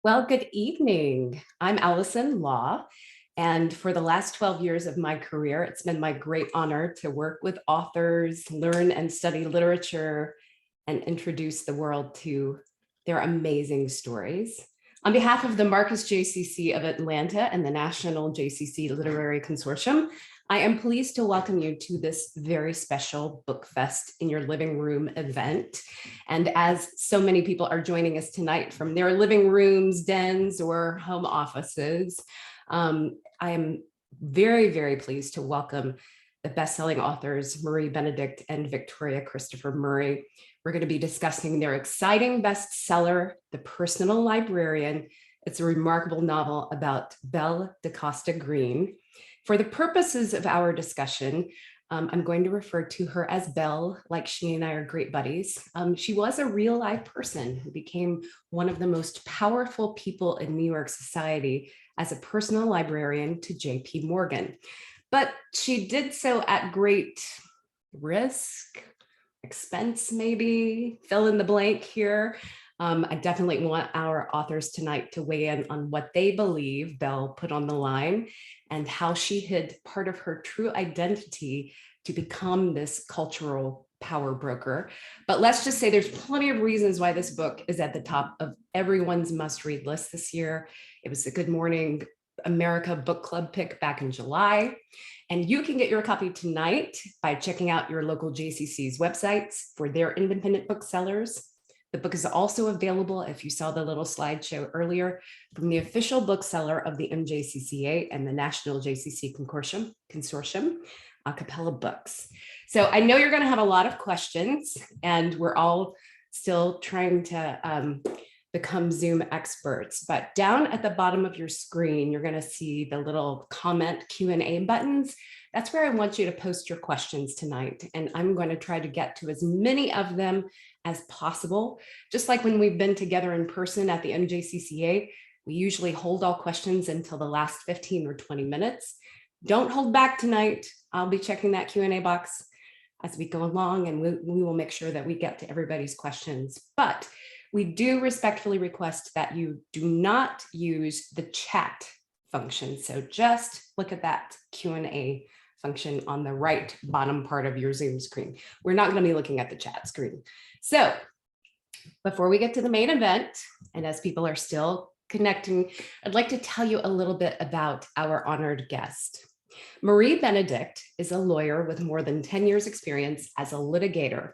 Well, good evening. I'm Allison Law, and for the last 12 years of my career, it's been my great honor to work with authors, learn and study literature, and introduce the world to their amazing stories. On behalf of the Marcus JCC of Atlanta and the National JCC Literary Consortium, I am pleased to welcome you to this very special Book Fest in Your Living Room event. And as so many people are joining us tonight from their living rooms, dens, or home offices, I am very, very pleased to welcome the best-selling authors, Marie Benedict and Victoria Christopher Murray. We're going to be discussing their exciting bestseller, The Personal Librarian. It's a remarkable novel about Belle DaCosta Green. For the purposes of our discussion, I'm going to refer to her as Belle, like she and I are great buddies. She was a real life person who became one of the most powerful people in New York society as a personal librarian to J.P. Morgan. But she did so at great risk, expense, maybe, fill in the blank here. I definitely want our authors tonight to weigh in on what they believe Belle put on the line and how she hid part of her true identity to become this cultural power broker. But let's just say there's plenty of reasons why this book is at the top of everyone's must-read list this year. It was a Good Morning America Book Club pick back in July. And you can get your copy tonight by checking out your local JCC's websites for their independent booksellers. The book is also available, if you saw the little slideshow earlier, from the official bookseller of the MJCCA and the National JCC Consortium, Capella Books. So I know you're going to have a lot of questions, and we're all still trying to become Zoom experts. But down at the bottom of your screen, you're going to see the little comment Q&A buttons. That's where I want you to post your questions tonight. And I'm going to try to get to as many of them as possible. Just like when we've been together in person at the MJCCA, we usually hold all questions until the last 15 or 20 minutes. Don't hold back tonight. I'll be checking that Q&A box as we go along, and we will make sure that we get to everybody's questions. But we do respectfully request that you do not use the chat function. So just look at that Q&A function on the right bottom part of your Zoom screen. We're not going to be looking at the chat screen. So before we get to the main event, and as people are still connecting, I'd like to tell you a little bit about our honored guest. Marie Benedict is a lawyer with more than 10 years experience as a litigator.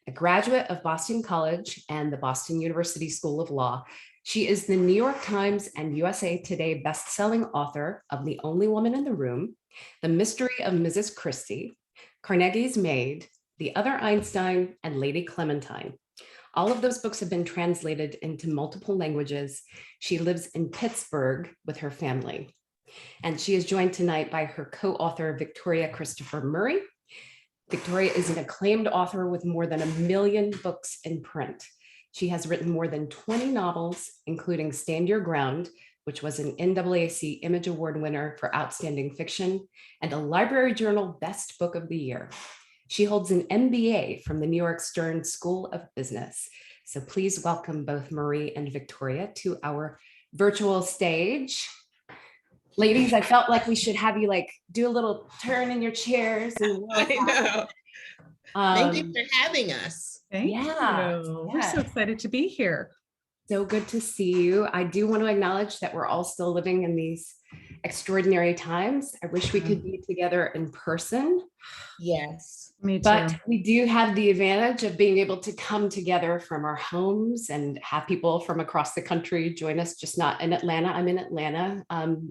A graduate of Boston College and the Boston University School of Law, she is the New York Times and USA Today best-selling author of The Only Woman in the Room, The Mystery of Mrs. Christie, Carnegie's Maid, The Other Einstein, and Lady Clementine. All of those books have been translated into multiple languages. She lives in Pittsburgh with her family. And she is joined tonight by her co-author, Victoria Christopher Murray. Victoria is an acclaimed author with more than 1 million books in print. She has written more than 20 novels, including Stand Your Ground, which was an NAAC Image Award winner for Outstanding Fiction, and a Library Journal Best Book of the Year. She holds an MBA from the New York Stern School of Business. So please welcome both Marie and Victoria to our virtual stage. Ladies, I felt like we should have you do a little turn in your chairs. And I know. Thank you for having us. Thank you. We're so excited to be here. So good to see you. I do want to acknowledge that we're all still living in these extraordinary times. I wish we could be together in person. Yes. Me too. But we do have the advantage of being able to come together from our homes and have people from across the country join us, just not in Atlanta. I'm in Atlanta.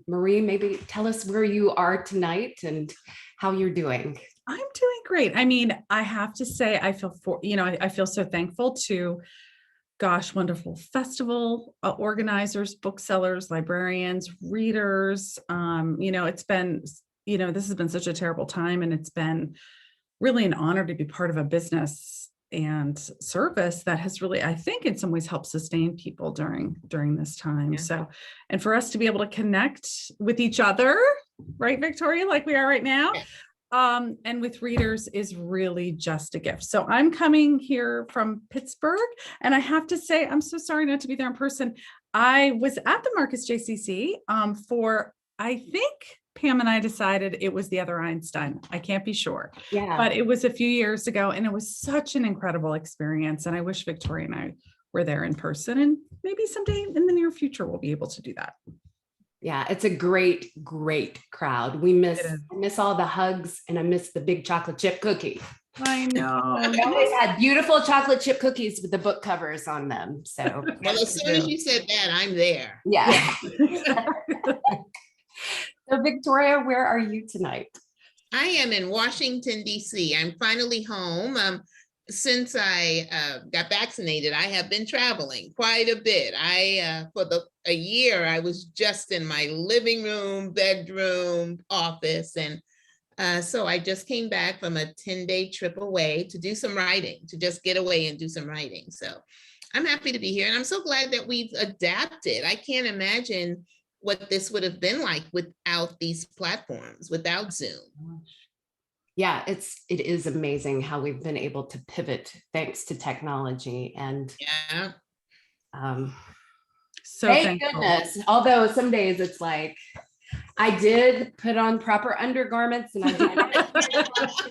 Marie, maybe tell us where you are tonight and how you're doing. I'm doing great. I mean, I have to say, I feel so thankful to, wonderful festival organizers, booksellers, librarians, readers. It's been, this has been such a terrible time, and it's been really an honor to be part of a business and service that has really, I think, in some ways helped sustain people during this time. Yeah. So, and for us to be able to connect with each other, right, Victoria, like we are right now, and with readers is really just a gift. So I'm coming here from Pittsburgh, and I have to say, I'm so sorry not to be there in person. I was at the Marcus JCC for, I think Pam and I decided it was the other Einstein. I can't be sure, Yeah. but it was a few years ago, and it was such an incredible experience. And I wish Victoria and I were there in person, and maybe someday in the near future, we'll be able to do that. Yeah, it's a great, great crowd. I miss all the hugs, and I miss the big chocolate chip cookie. I know. We always had beautiful chocolate chip cookies with the book covers on them. So Well, as soon as you said that, I'm there. yeah. So Victoria, where are you tonight? I am in Washington, D.C. I'm finally home. Since I got vaccinated, I have been traveling quite a bit. For a year, I was just in my living room, bedroom, office. And so I just came back from a 10-day trip away to do some writing, to just get away and do some writing. So I'm happy to be here. And I'm so glad that we've adapted. I can't imagine what this would have been like without these platforms, without Zoom. Yeah, it is amazing how we've been able to pivot thanks to technology. And Yeah. So thank thankful. goodness. Although some days it's like, I did put on proper undergarments and I did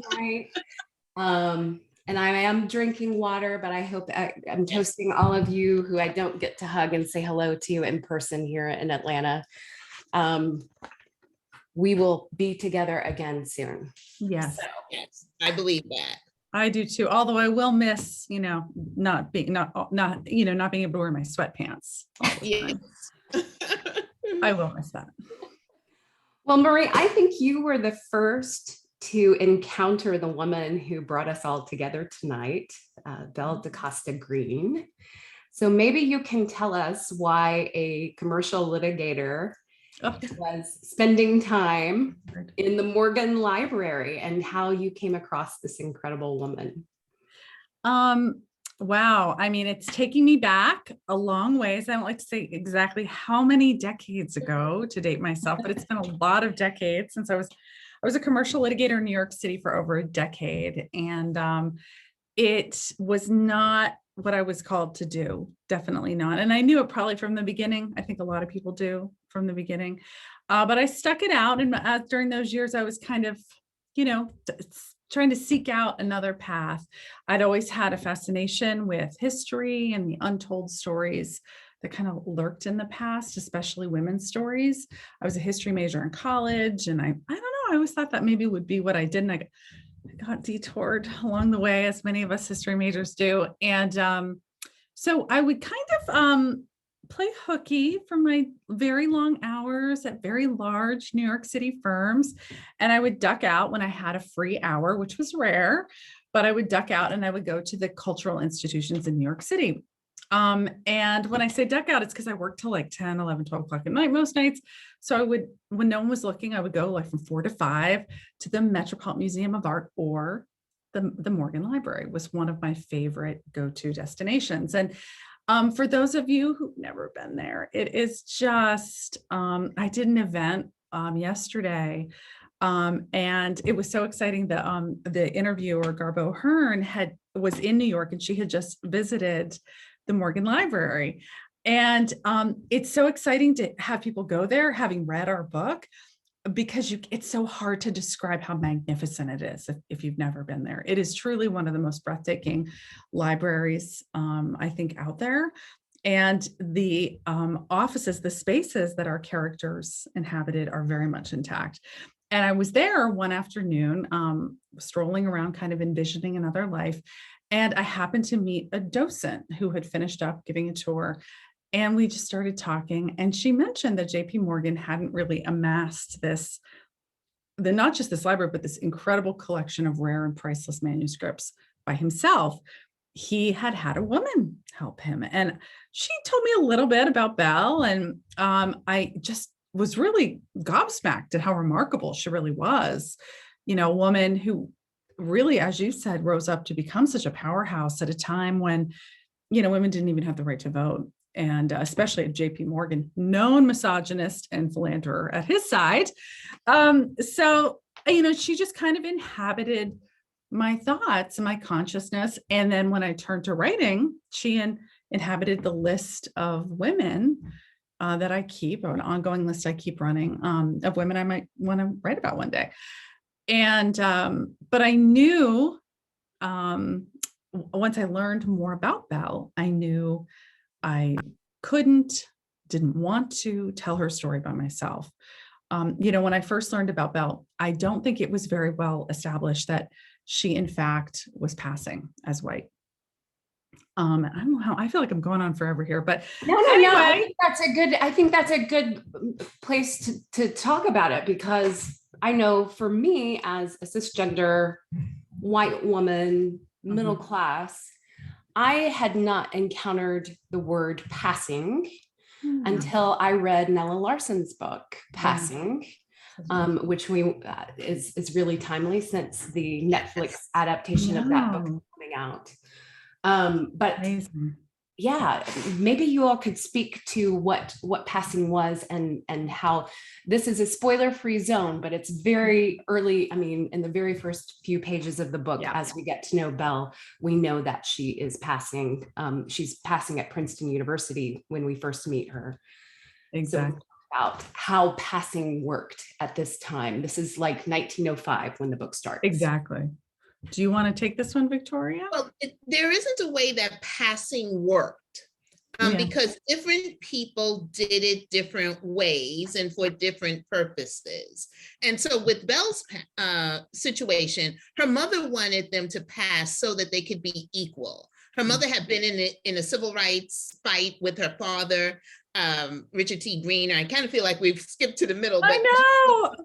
tonight. And I am drinking water, but I hope I'm toasting all of you who I don't get to hug and say hello to in person here in Atlanta. We will be together again soon. Yes. So. Yes, I believe that. I do too. Although I will miss, not being able to wear my sweatpants. Yes. I will miss that. Well, Marie, I think you were the first to encounter the woman who brought us all together tonight, Belle DaCosta Green. So maybe you can tell us why a commercial litigator was spending time in the Morgan Library and how you came across this incredible woman. Wow. I mean, it's taking me back a long ways. I don't like to say exactly how many decades ago to date myself, but it's been a lot of decades since I was a commercial litigator in New York City for over a decade. And it was not what I was called to do. Definitely not. And I knew it probably from the beginning. I think a lot of people do from the beginning. But I stuck it out. And during those years, I was kind of, trying to seek out another path. I'd always had a fascination with history and the untold stories that kind of lurked in the past, especially women's stories. I was a history major in college, and I don't know, I always thought that maybe would be what I did. And I got detoured along the way, as many of us history majors do. And so I would kind of play hooky for my very long hours at very large New York City firms. And I would duck out when I had a free hour, which was rare, but I would duck out and I would go to the cultural institutions in New York City. And when I say duck out, it's because I worked till like 10, 11, 12 o'clock at night most nights. So I would, when no one was looking, I would go like from 4 to 5 to the Metropolitan Museum of Art, or the Morgan Library was one of my favorite go-to destinations. And for those of you who've never been there, it is just, I did an event yesterday, and it was so exciting that the interviewer, Garbo Hearn, was in New York, and she had just visited the Morgan Library. And it's so exciting to have people go there, having read our book, because it's so hard to describe how magnificent it is if you've never been there. It is truly one of the most breathtaking libraries, I think, out there. And the offices, the spaces that our characters inhabited are very much intact. And I was there one afternoon, strolling around, kind of envisioning another life. And I happened to meet a docent who had finished up giving a tour. And we just started talking, and she mentioned that JP Morgan hadn't really amassed not just this library, but this incredible collection of rare and priceless manuscripts by himself. He had a woman help him. And she told me a little bit about Belle, and I just was really gobsmacked at how remarkable she really was. A woman who really, as you said, rose up to become such a powerhouse at a time when, women didn't even have the right to vote. And especially at JP Morgan, known misogynist and philanderer at his side. So she just kind of inhabited my thoughts and my consciousness. And then when I turned to writing, she inhabited the list of women that I keep, or an ongoing list I keep running, of women I might want to write about one day. And, but I knew, once I learned more about Belle, I knew I didn't want to tell her story by myself. When I first learned about Belle, I don't think it was very well established that she, in fact, was passing as white. I don't know how, I feel like I'm going on forever here, but No. anyway. I think that's a good place to talk about it, because I know for me as a cisgender white woman, middle class, I had not encountered the word passing until I read Nella Larson's book, Passing, which is really timely since the Netflix adaptation of that book coming out. But Amazing. yeah, maybe you all could speak to what Passing was, and how this is a spoiler-free zone, but it's very early. I mean, in the very first few pages of the book, as we get to know Belle, we know that she is passing. She's passing at Princeton University when we first meet her. Exactly. So about how passing worked at this time. This is like 1905 when the book starts. Exactly. Do you want to take this one, Victoria? Well, there isn't a way that passing worked, because different people did it different ways and for different purposes. And so with Belle's situation, her mother wanted them to pass so that they could be equal. Her mother had been in a civil rights fight with her father, Richard T. Green. I kind of feel like we've skipped to the middle, but I know.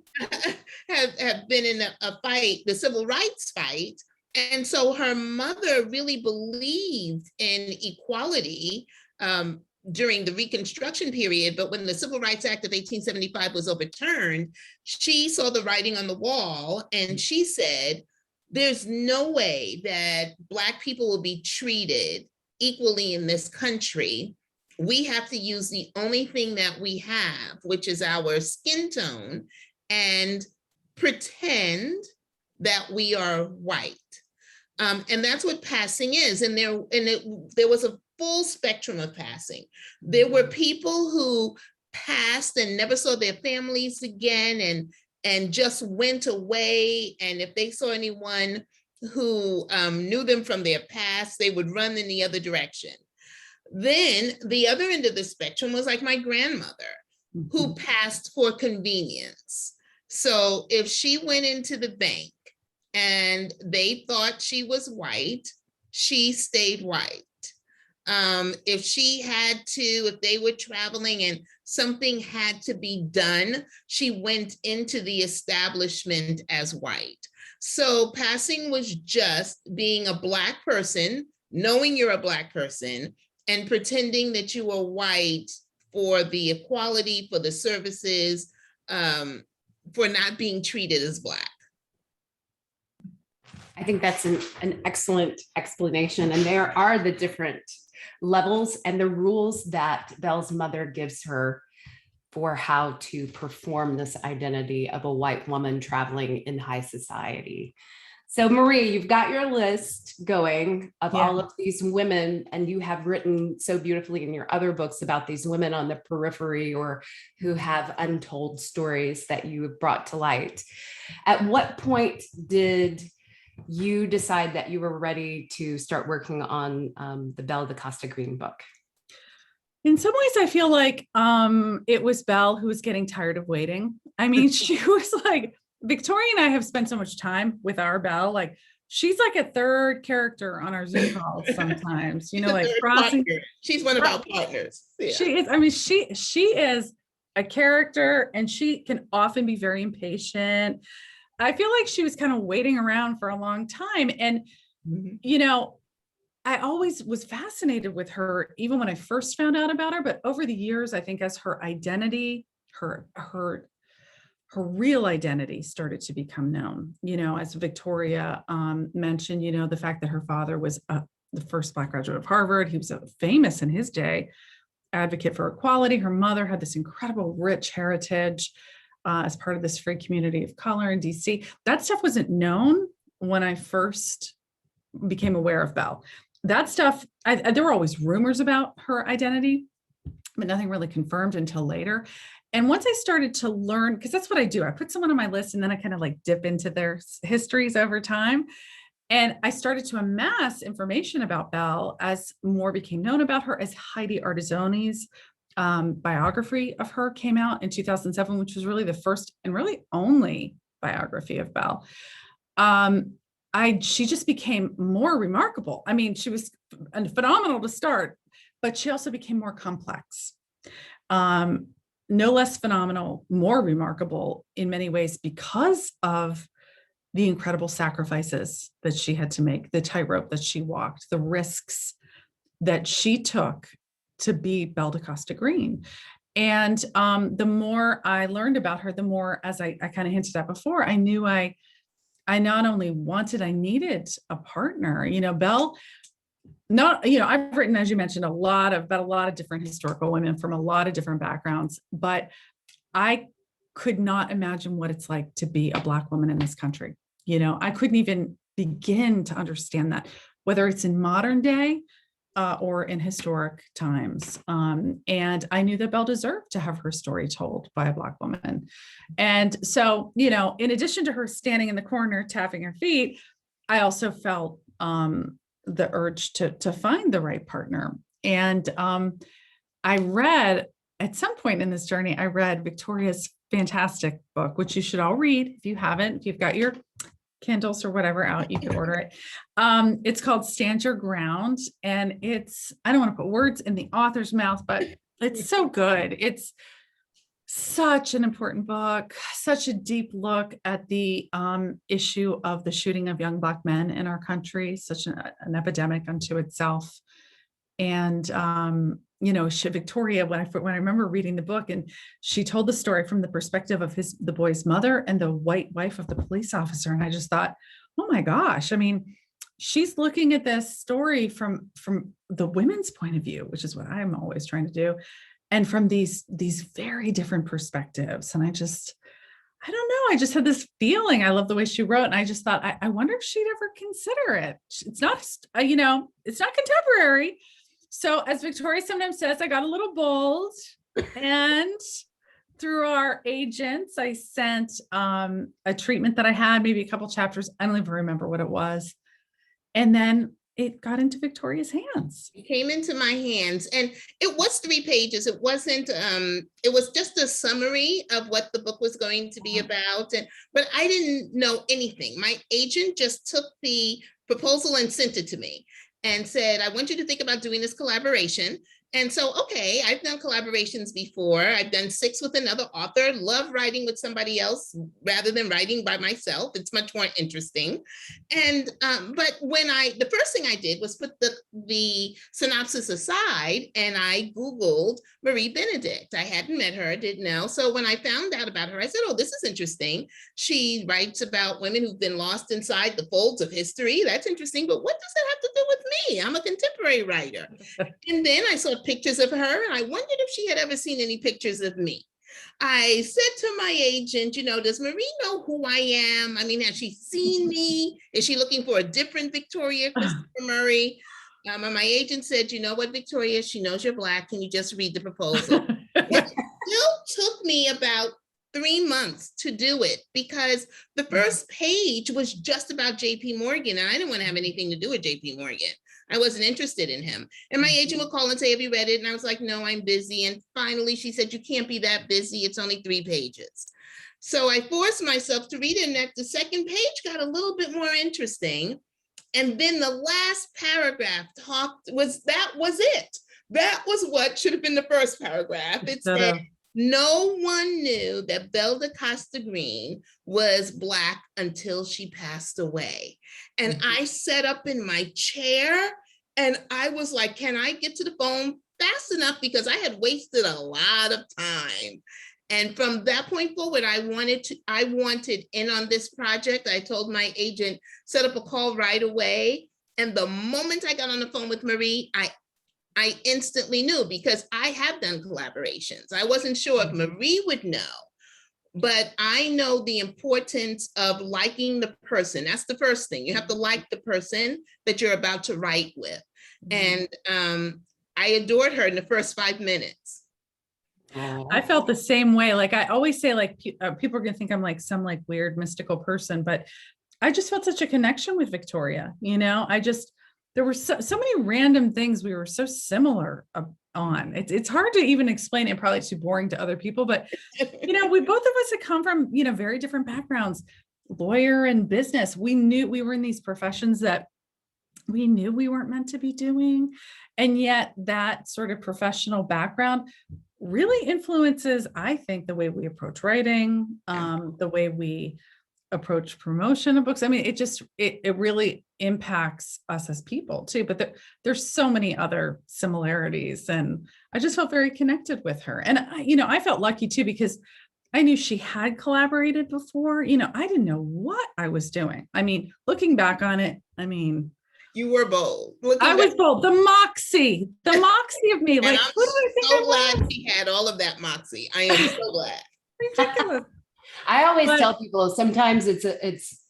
have been in a fight, the civil rights fight. And so her mother really believed in equality during the Reconstruction period. But when the Civil Rights Act of 1875 was overturned, she saw the writing on the wall, and she said, there's no way that Black people will be treated equally in this country. We have to use the only thing that we have, which is our skin tone, and pretend that we are white. And that's what passing is. And there was a full spectrum of passing. There were people who passed and never saw their families again, and just went away. And if they saw anyone who knew them from their past, they would run in the other direction. Then the other end of the spectrum was like my grandmother, who passed for convenience. So if she went into the bank and they thought she was white, she stayed white. If they were traveling and something had to be done, she went into the establishment as white. So passing was just being a Black person, knowing you're a Black person, and pretending that you were white for the equality, for the services, for not being treated as Black. I think that's an excellent explanation. And there are the different levels and the rules that Belle's mother gives her for how to perform this identity of a white woman traveling in high society. So Marie, you've got your list going of all of these women, and you have written so beautifully in your other books about these women on the periphery or who have untold stories that you have brought to light. At what point did you decide that you were ready to start working on the Belle DaCosta Green book? In some ways, I feel like it was Belle who was getting tired of waiting. I mean, she was like, Victoria and I have spent so much time with our Belle. Like, she's like a third character on our Zoom calls sometimes, like crossing. She's one of our partners. Yeah. She is. I mean, she is a character, and she can often be very impatient. I feel like she was kind of waiting around for a long time. And, I always was fascinated with her, even when I first found out about her. But over the years, I think as her identity, her real identity started to become known, as Victoria mentioned, the fact that her father was the first Black graduate of Harvard. He was a famous in his day advocate for equality. Her mother had this incredible rich heritage. as part of this free community of color in DC. That stuff wasn't known when I first became aware of Belle. That stuff, there were always rumors about her identity, but nothing really confirmed until later. And once I started to learn, because that's what I do, I put someone on my list and then I kind of like dip into their histories over time. And I started to amass information about Belle as more became known about her, as Heidi Artizoni's biography of her came out in 2007, which was really the first and really only biography of Belle. She just became more remarkable. I mean, she was phenomenal to start, but she also became more complex. No less phenomenal, more remarkable in many ways because of the incredible sacrifices that she had to make, the tightrope that she walked, the risks that she took to be Belle DeCosta Green. And the more I learned about her, the more, as I kind of hinted at before, I knew I not only wanted, I needed a partner. Belle, I've written, as you mentioned, about a lot of different historical women from a lot of different backgrounds, but I could not imagine what it's like to be a Black woman in this country. I couldn't even begin to understand that, whether it's in modern day or in historic times. And I knew that Belle deserved to have her story told by a Black woman. And so, in addition to her standing in the corner, tapping her feet, I also felt the urge to find the right partner. And I read, at some point in this journey, I read Victoria's fantastic book, which you should all read. If you haven't, if you've got your Kindles or whatever out, you can order it. It's called Stand Your Ground. And I don't want to put words in the author's mouth, but it's so good. It's such an important book, such a deep look at the issue of the shooting of young Black men in our country, such an epidemic unto itself. And Victoria, when I remember reading the book, and she told the story from the perspective of the boy's mother and the white wife of the police officer. And I just thought, oh my gosh, I mean, she's looking at this story from the women's point of view, which is what I'm always trying to do. And from these very different perspectives. And I don't know, I just had this feeling. I love the way she wrote. And I just thought, I wonder if she'd ever consider it. It's not, it's not contemporary. So as Victoria sometimes says, I got a little bold, and through our agents, I sent a treatment that I had, maybe a couple chapters. I don't even remember what it was. And then it got into Victoria's hands. It came into my hands, and it was 3 pages. It wasn't, it was just a summary of what the book was going to be about. But I didn't know anything. My agent just took the proposal and sent it to me and said, I want you to think about doing this collaboration. And so, okay, I've done collaborations before. I've done 6 with another author, love writing with somebody else rather than writing by myself. It's much more interesting. And, but the first thing I did was put the synopsis aside, and I Googled Marie Benedict. I hadn't met her, didn't know. So when I found out about her, I said, oh, this is interesting. She writes about women who've been lost inside the folds of history. That's interesting, but what does that have to do with me? I'm a contemporary writer. And then I saw pictures of her, and I wondered if she had ever seen any pictures of me. I said to my agent, does Marie know who I am? I mean, has she seen me? Is she looking for a different Victoria Christopher Murray? And my agent said, you know what, Victoria, she knows you're Black. Can you just read the proposal? It still took me about 3 months to do it, because the first page was just about JP Morgan, and I didn't want to have anything to do with JP Morgan. I wasn't interested in him. And my agent would call and say, have you read it? And I was like, no, I'm busy. And finally she said, you can't be that busy. It's only 3 pages. So I forced myself to read it, and the second page got a little bit more interesting. And then the last paragraph that was it. That was what should have been the first paragraph. It said, no one knew that Belle DeCosta Green was Black until she passed away. And I sat up in my chair and I was like, can I get to the phone fast enough? Because I had wasted a lot of time. And from that point forward, I wanted in on this project. I told my agent, set up a call right away. And the moment I got on the phone with Marie, I instantly knew, because I have done collaborations. I wasn't sure if Marie would know but I know the importance of liking the person. That's the first thing. You have to like the person that you're about to write with. And I adored her in the first 5 minutes. I felt the same way. Like I always say, like people are gonna think I'm like some like weird mystical person, but I just felt such a connection with Victoria. There were so many random things we were so similar on. It's hard to even explain it. Probably too boring to other people, but we both of us had come from very different backgrounds, lawyer and business. We knew we were in these professions that we knew we weren't meant to be doing, and yet that sort of professional background really influences, I think, the way we approach writing, the way we approach promotion of books. I mean, it really impacts us as people too, but there's so many other similarities, and I just felt very connected with her. And I felt lucky too, because I knew she had collaborated before. I didn't know what I was doing. I mean, looking back on it, You were bold. I was bold. The moxie of me. And Like, I'm who do I think so I glad was? she had all of that moxie. I am so glad. Ridiculous. I always tell people sometimes it's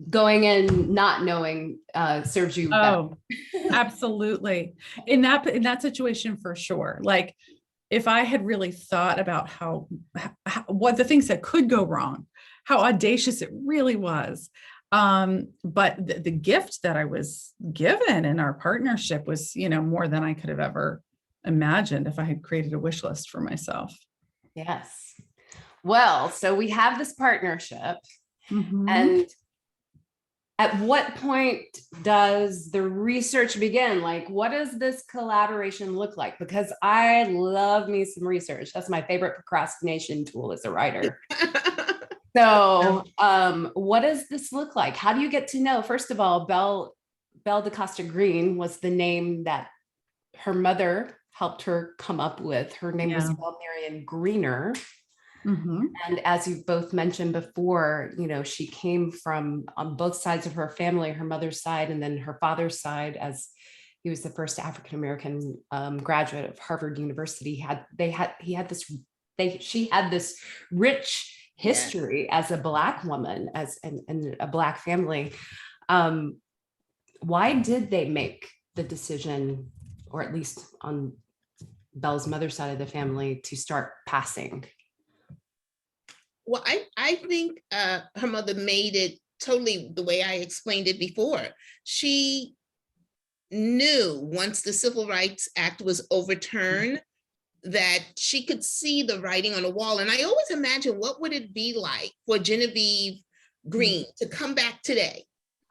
going in not knowing serves you better. Oh, absolutely. In that situation, for sure. Like, if I had really thought about what the things that could go wrong, how audacious it really was. But the gift that I was given in our partnership was, more than I could have ever imagined if I had created a wish list for myself. Yes. Well, so we have this partnership, Mhm. and at what point does the research begin? Like, what does this collaboration look like? Because I love me some research. That's my favorite procrastination tool as a writer. So what does this look like? How do you get to know? First of all, Belle DaCosta Green was the name that her mother helped her come up with. Her name was Belle Marion Greener. Mhm. And as you've both mentioned before, she came from on both sides of her family, her mother's side, and then her father's side, as he was the first African-American graduate of Harvard University. She had this rich history as a Black woman, and a Black family. Why did they make the decision, or at least on Belle's mother's side of the family, to start passing? Well, I think her mother made it totally the way I explained it before. She knew once the Civil Rights Act was overturned that she could see the writing on the wall. And I always imagine, what would it be like for Genevieve Green to come back today,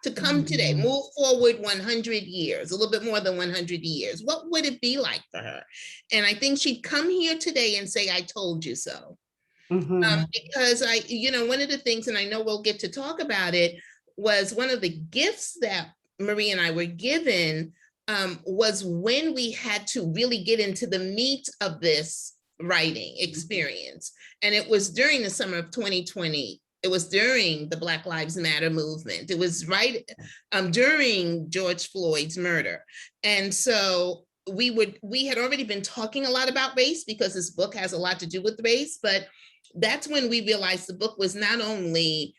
move forward 100 years, a little bit more than 100 years? What would it be like for her? And I think she'd come here today and say, I told you so. Because one of the things, and I know we'll get to talk about it, was one of the gifts that Marie and I were given was when we had to really get into the meat of this writing experience. And it was during the summer of 2020. It was during the Black Lives Matter movement. It was right during George Floyd's murder. And so we had already been talking a lot about race, because this book has a lot to do with race, but that's when we realized the book was not only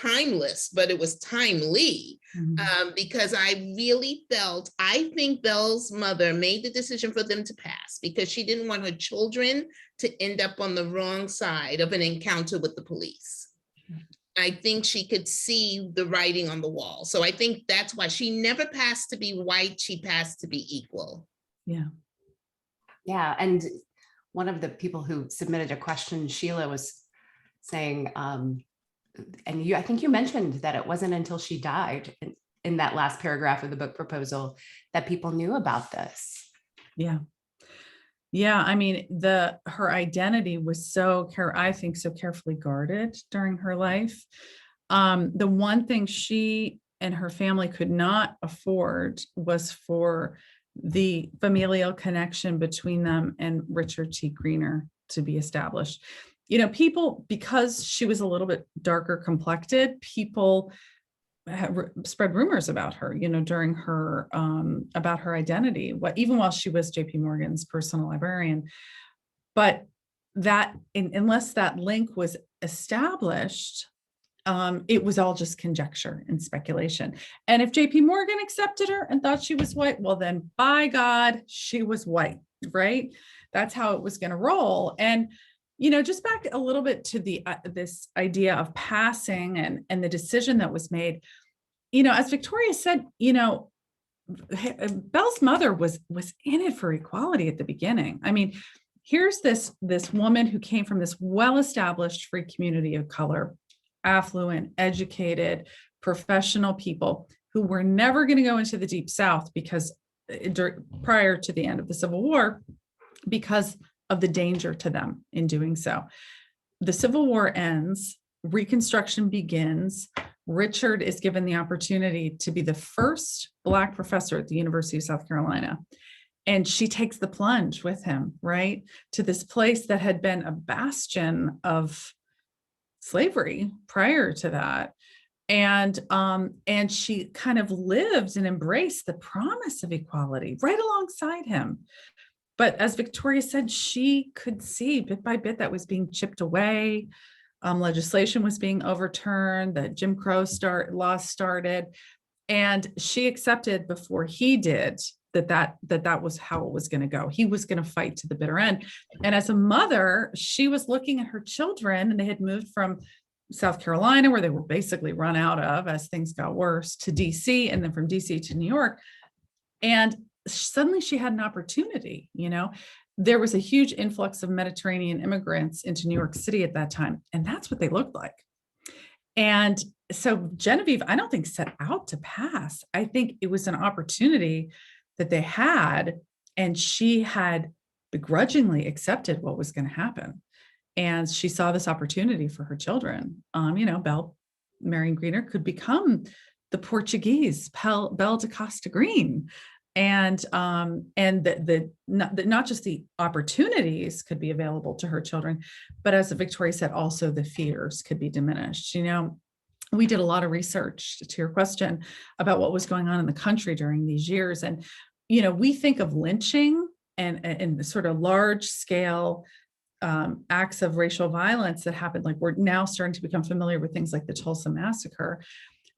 timeless, but it was timely. Because I think Belle's mother made the decision for them to pass because she didn't want her children to end up on the wrong side of an encounter with the police. I think she could see the writing on the wall. So I think that's why she never passed to be white. She passed to be equal. Yeah. Yeah. And one of the people who submitted a question, Sheila, was saying, I think you mentioned that it wasn't until she died in that last paragraph of the book proposal that people knew about this. Yeah. Yeah. I mean, her identity was so carefully guarded during her life. The one thing she and her family could not afford was for the familial connection between them and Richard T. Greener to be established. People, because she was a little bit darker complected, people spread rumors about her, during her, about her identity, even while she was JP Morgan's personal librarian. But unless that link was established, it was all just conjecture and speculation. And if JP Morgan accepted her and thought she was white, well, then by God, she was white, right? That's how it was going to roll. And, just back a little bit to this idea of passing and the decision that was made, as Victoria said, Belle's mother was in it for equality at the beginning. I mean, here's this woman who came from this well-established free community of color, affluent, educated, professional people who were never going to go into the Deep South because prior to the end of the Civil War, because of the danger to them in doing so. The Civil War ends, Reconstruction begins. Richard is given the opportunity to be the first Black professor at the University of South Carolina. And she takes the plunge with him, right, to this place that had been a bastion of slavery prior to that. And she kind of lived and embraced the promise of equality right alongside him. But as Victoria said, she could see bit by bit that was being chipped away. Legislation was being overturned, the Jim Crow law started, and she accepted before he did that was how it was going to go. He was going to fight to the bitter end. And as a mother, she was looking at her children, and they had moved from South Carolina, where they were basically run out of as things got worse, to DC, and then from DC to New York. And suddenly she had an opportunity, There was a huge influx of Mediterranean immigrants into New York City at that time, and that's what they looked like. And so Genevieve, I don't think set out to pass. I think it was an opportunity that they had, and she had begrudgingly accepted what was going to happen. And she saw this opportunity for her children. Belle Marion Greener could become the Portuguese Belle de Costa Green. And not just the opportunities could be available to her children, but as Victoria said, also the fears could be diminished. We did a lot of research, to your question, about what was going on in the country during these years. And, we think of lynching and sort of large scale acts of racial violence that happened. Like, we're now starting to become familiar with things like the Tulsa Massacre.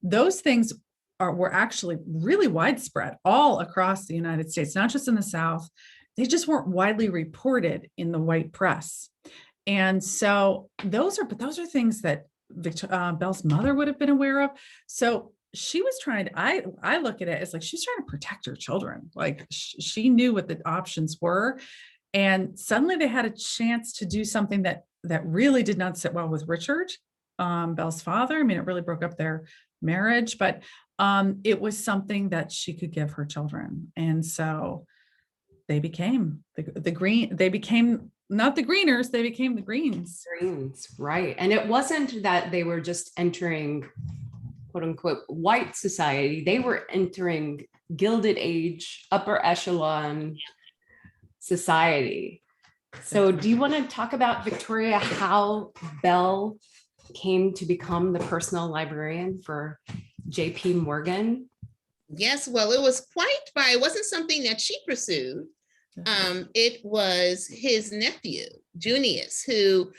Those things were actually really widespread all across the United States, not just in the South. They just weren't widely reported in the white press. And so those are things that Belle's mother would have been aware of. So she was trying to, I look at it as like, she's trying to protect her children. Like, she knew what the options were. And suddenly they had a chance to do something that really did not sit well with Richard, Belle's father. I mean, it really broke up their marriage, but it was something that she could give her children. And so they became they became not the Greeners, they became the Greens. Greens, right. And it wasn't that they were just entering, quote unquote, white society. They were entering Gilded Age, upper echelon society. So do you want to talk about, Victoria, how Belle came to become the personal librarian for JP Morgan? Yes, well, it wasn't something that she pursued. It was his nephew, Junius, who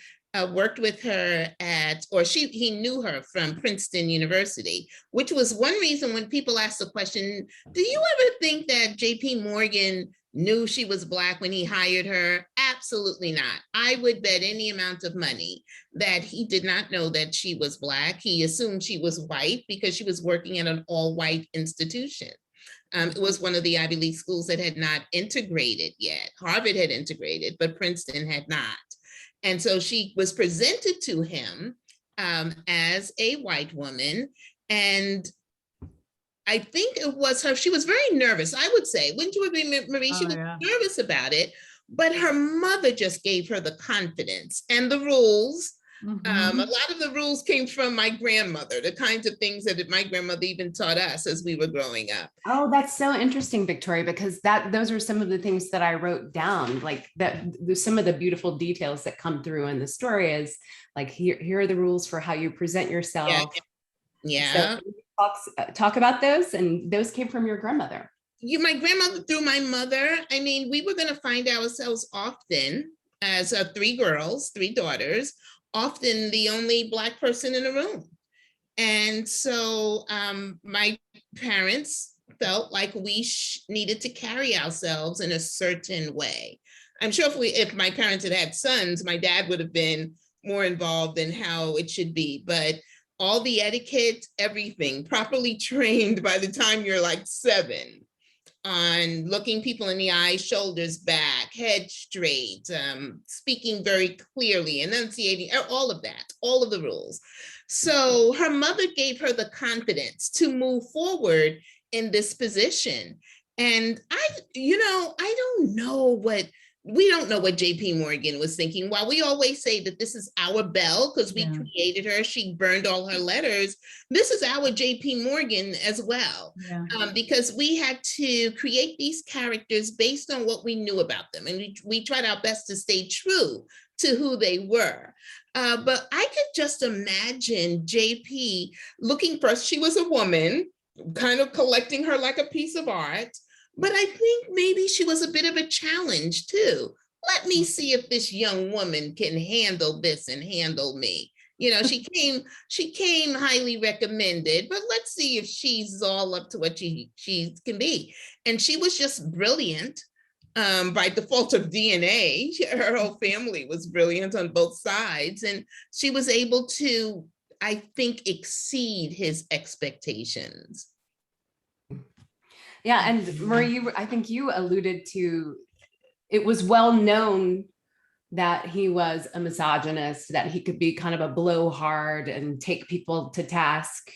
worked with her he knew her from Princeton University, which was one reason when people ask the question, do you ever think that JP Morgan knew she was Black when he hired her? Absolutely not. I would bet any amount of money that he did not know that she was Black. He assumed she was white because she was working at an all-white institution. It was one of the Ivy League schools that had not integrated yet. Harvard had integrated, but Princeton had not. And so she was presented to him as a white woman. And I think it was her, she was very nervous, I would say. Wouldn't you agree, Marie? She was nervous about it, but her mother just gave her the confidence and the rules. A lot of the rules came from my grandmother, the kinds of things that my grandmother even taught us as we were growing up. Oh, that's so interesting, Victoria, because those are some of the things that I wrote down, like that some of the beautiful details that come through in the story is like, here are the rules for how you present yourself. Yeah. So talk about those, and those came from your grandmother. My grandmother through my mother. I mean, we were going to find ourselves often as three girls, three daughters, often the only Black person in the room. And so my parents felt like we needed to carry ourselves in a certain way. I'm sure if my parents had had sons, my dad would have been more involved in how it should be, but all the etiquette, everything, properly trained by the time you're like 7 on looking people in the eye, shoulders back, head straight, speaking very clearly, enunciating, all of that, all of the rules. So her mother gave her the confidence to move forward in this position. And we don't know what JP Morgan was thinking. While we always say that this is our Belle because we created her, she burned all her letters. This is our JP Morgan as well, because we had to create these characters based on what we knew about them. And we tried our best to stay true to who they were. But I could just imagine JP looking first. She was a woman, kind of collecting her like a piece of art. But I think maybe she was a bit of a challenge too. Let me see if this young woman can handle this and handle me. You know, she came highly recommended, but let's see if she's all up to what she can be. And she was just brilliant by default of DNA. Her whole family was brilliant on both sides. And she was able to, I think, exceed his expectations. Yeah, and Marie, I think you alluded to, it was well known that he was a misogynist, that he could be kind of a blowhard and take people to task.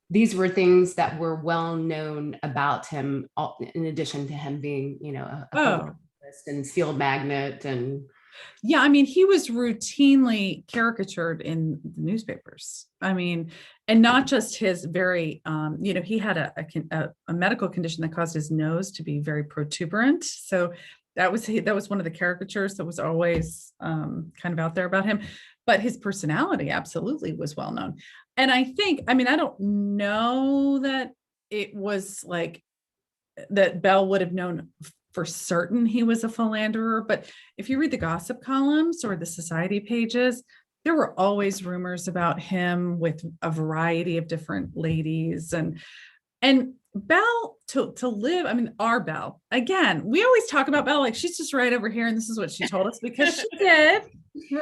These were things that were well known about him, in addition to him being, a philanthropist and steel magnet. And yeah, I mean, he was routinely caricatured in the newspapers. I mean, and not just his very, he had a medical condition that caused his nose to be very protuberant. So that was one of the caricatures that was always kind of out there about him. But his personality absolutely was well known. And I think, I don't know that it was like that Belle would have known for certain he was a philanderer, but if you read the gossip columns or the society pages, there were always rumors about him with a variety of different ladies. And Belle to live, our Belle, again, we always talk about Belle like she's just right over here and this is what she told us, because she did,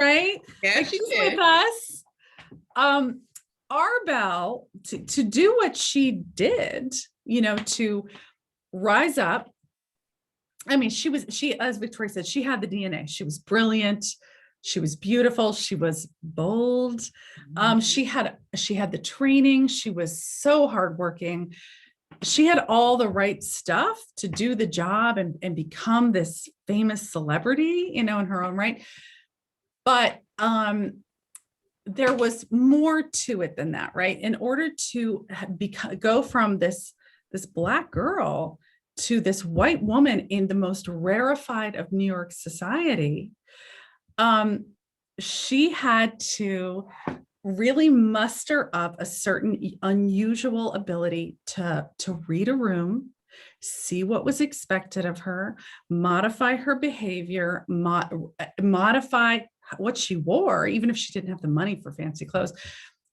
right? Yeah, like she she's did. With us. Our Belle, to do what she did, to rise up. She, as Victoria said, she had the DNA. She was brilliant. She was beautiful. She was bold. She had the training. She was so hardworking. She had all the right stuff to do the job and become this famous celebrity, in her own right. But there was more to it than that, right? In order to go from this Black girl to this white woman in the most rarefied of New York society, she had to really muster up a certain unusual ability to read a room, see what was expected of her, modify her behavior, modify what she wore, even if she didn't have the money for fancy clothes.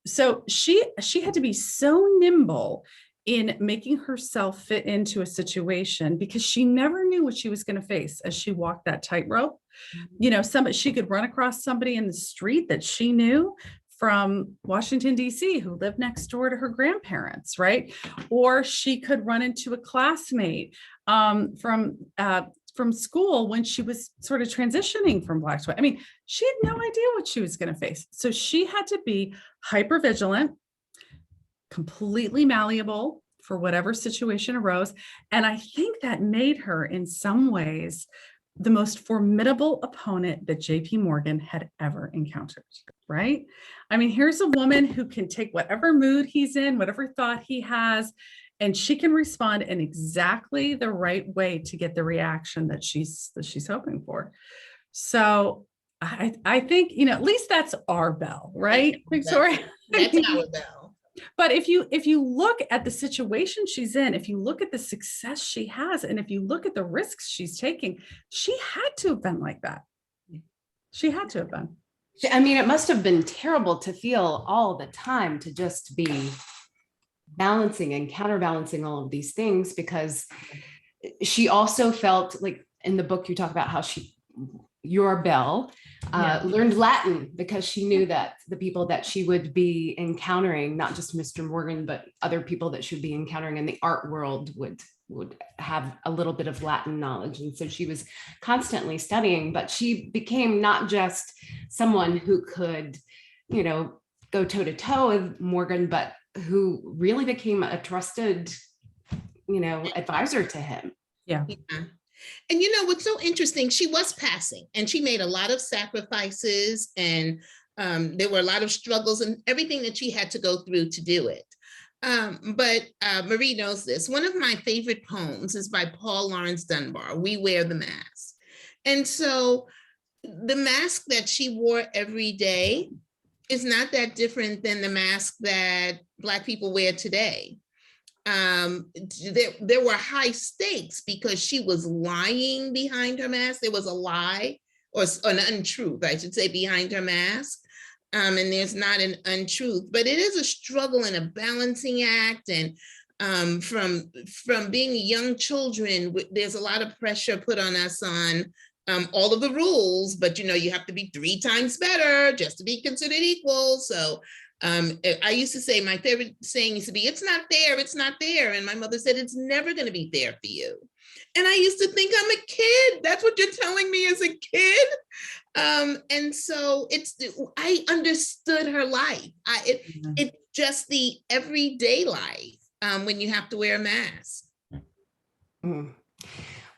So she had to be so nimble in making herself fit into a situation, because she never knew what she was going to face as she walked that tightrope. She could run across somebody in the street that she knew from Washington, D.C., who lived next door to her grandparents, right? Or she could run into a classmate from school when she was sort of transitioning from Black to white. She had no idea what she was going to face. So she had to be hyper vigilant, completely malleable for whatever situation arose. And I think that made her, in some ways, the most formidable opponent that JP Morgan had ever encountered, right? Here's a woman who can take whatever mood he's in, whatever thought he has, and she can respond in exactly the right way to get the reaction that she's hoping for. So I think, at least that's our Belle, right, Victoria? That's our Belle. But if you look at the situation she's in, if you look at the success she has, and if you look at the risks she's taking, she had to have been like that. She had to have been. I mean, it must have been terrible to feel all the time to just be balancing and counterbalancing all of these things, because she also felt like, in the book you talk about how your Belle learned Latin because she knew that the people that she would be encountering, not just Mr. Morgan, but other people that she would be encountering in the art world would have a little bit of Latin knowledge. And so she was constantly studying, but she became not just someone who could, go toe to toe with Morgan, but who really became a trusted, advisor to him. Yeah. And what's so interesting, she was passing and she made a lot of sacrifices, and there were a lot of struggles and everything that she had to go through to do it. But Marie knows this. One of my favorite poems is by Paul Laurence Dunbar, We Wear the Mask. And so the mask that she wore every day is not that different than the mask that Black people wear today. There were high stakes because she was lying behind her mask. There was a lie, or an untruth, I should say, behind her mask. And there's not an untruth, but it is a struggle and a balancing act. And from being young children, there's a lot of pressure put on us on all of the rules, but you have to be 3 times better just to be considered equal. So I used to say, my favorite saying used to be, it's not fair, it's not fair. And my mother said, it's never going to be fair for you. And I used to think, I'm a kid. That's what you're telling me as a kid. And so I understood her life. It's just the everyday life when you have to wear a mask. Mm.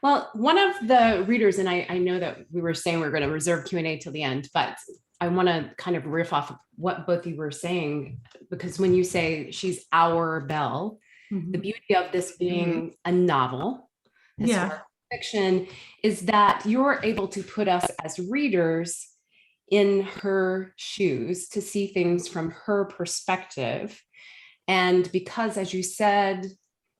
Well, one of the readers, and I know that we were saying we're going to reserve Q&A till the end, but I want to kind of riff off of what both you were saying, because when you say she's our Belle, the beauty of this being a novel, historical fiction, is that you're able to put us as readers in her shoes to see things from her perspective. And because, as you said,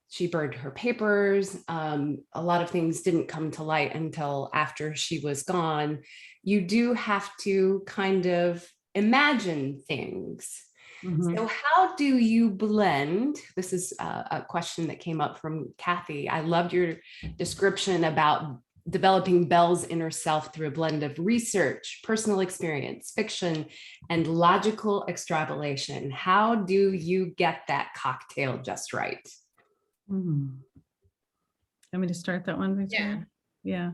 she burned her papers, a lot of things didn't come to light until after she was gone. You do have to kind of imagine things. So how do you blend? This is a question that came up from Kathy. I loved your description about developing Belle's inner self through a blend of research, personal experience, fiction, and logical extrapolation. How do you get that cocktail just right? Want me to start that one, Victoria? Yeah.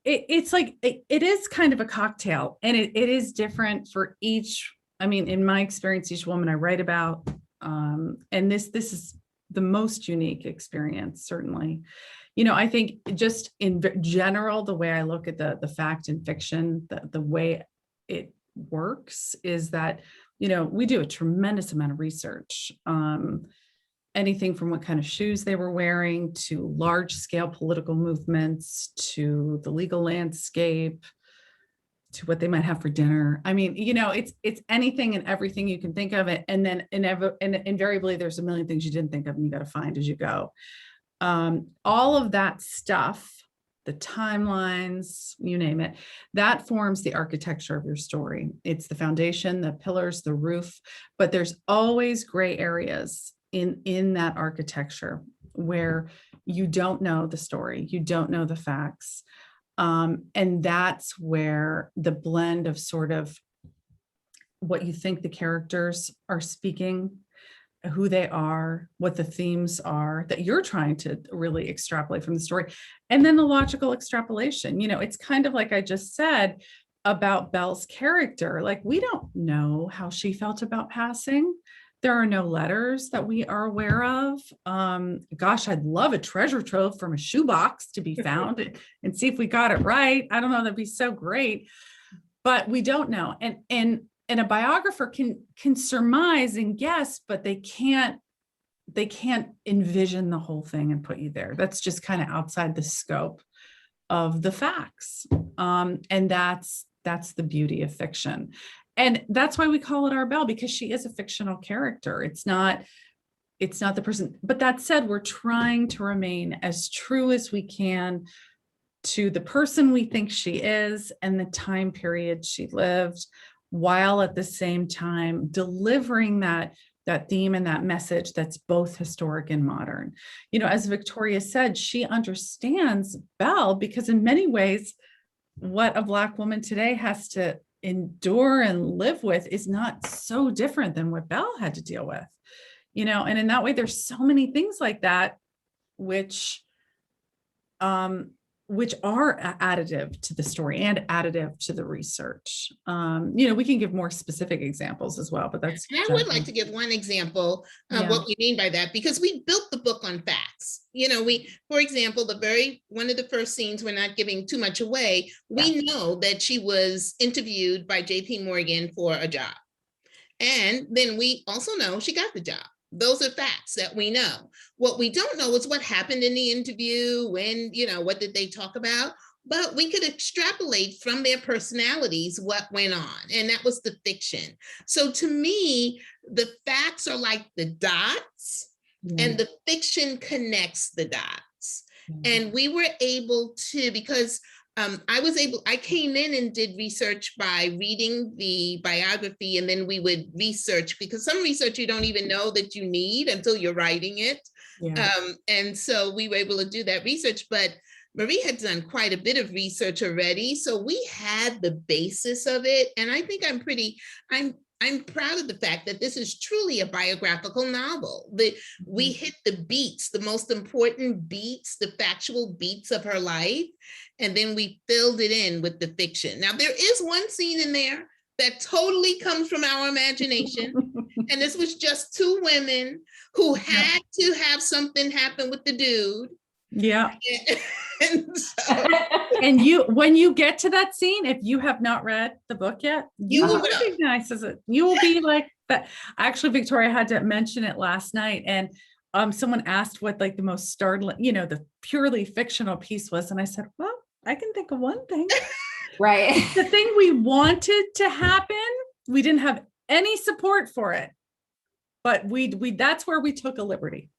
It's like, it is kind of a cocktail, and it is different for each. I mean, in my experience, each woman I write about, and this is the most unique experience, certainly. I think just in general, the way I look at the fact and fiction, the way it works is that, we do a tremendous amount of research. Anything from what kind of shoes they were wearing, to large scale political movements, to the legal landscape, to what they might have for dinner. I mean, it's anything and everything you can think of it. And then invariably there's a million things you didn't think of and you got to find as you go. All of that stuff, the timelines, you name it, that forms the architecture of your story. It's the foundation, the pillars, the roof, but there's always gray areas in that architecture where you don't know the story, you don't know the facts. And that's where the blend of sort of what you think the characters are speaking, who they are, what the themes are that you're trying to really extrapolate from the story, and then the logical extrapolation. It's kind of like I just said about Belle's character. Like, we don't know how she felt about passing. There are no letters that we are aware of. Gosh, I'd love a treasure trove from a shoebox to be found and see if we got it right. I don't know, that'd be so great, but we don't know. And a biographer can surmise and guess, but they can't envision the whole thing and put you there. That's just kind of outside the scope of the facts. And that's the beauty of fiction. And that's why we call it our Belle, because she is a fictional character. It's not the person. But that said, we're trying to remain as true as we can to the person we think she is and the time period she lived, while at the same time delivering that theme and that message that's both historic and modern. You know, as Victoria said, she understands Belle because in many ways, what a Black woman today has to endure and live with is not so different than what Belle had to deal with. You know, and in that way, there's so many things like that, which are additive to the story and additive to the research. You know, we can give more specific examples as well, but that's. And I would like to give one example of Yeah. what we mean by that, because we built the book on facts. You know, for example, one of the first scenes, we're not giving too much away. We know that she was interviewed by JP Morgan for a job. And then we also know she got the job. Those are facts that we know. What we don't know is what happened in the interview, when, you know, what did they talk about? But we could extrapolate from their personalities what went on. And that was the fiction. So to me, the facts are like the dots, and the fiction connects the dots. And we were able to, because I came in and did research by reading the biography, and then we would research, because some research you don't even know that you need until you're writing it. Yeah. And so we were able to do that research, but Marie had done quite a bit of research already. So we had the basis of it. And I think I'm proud of the fact that this is truly a biographical novel. We hit the beats, the most important beats, the factual beats of her life, and then we filled it in with the fiction. Now, there is one scene in there that totally comes from our imagination, and this was just two women who had to have something happen with the dude. Yeah. And so, And when you get to that scene, if you have not read the book yet, you will recognize it. You will be like that. Actually, Victoria had to mention it last night, and someone asked what like the most startling, you know, the purely fictional piece was, and I said, well, I can think of one thing. Right. The thing we wanted to happen, we didn't have any support for it, but we that's where we took a liberty.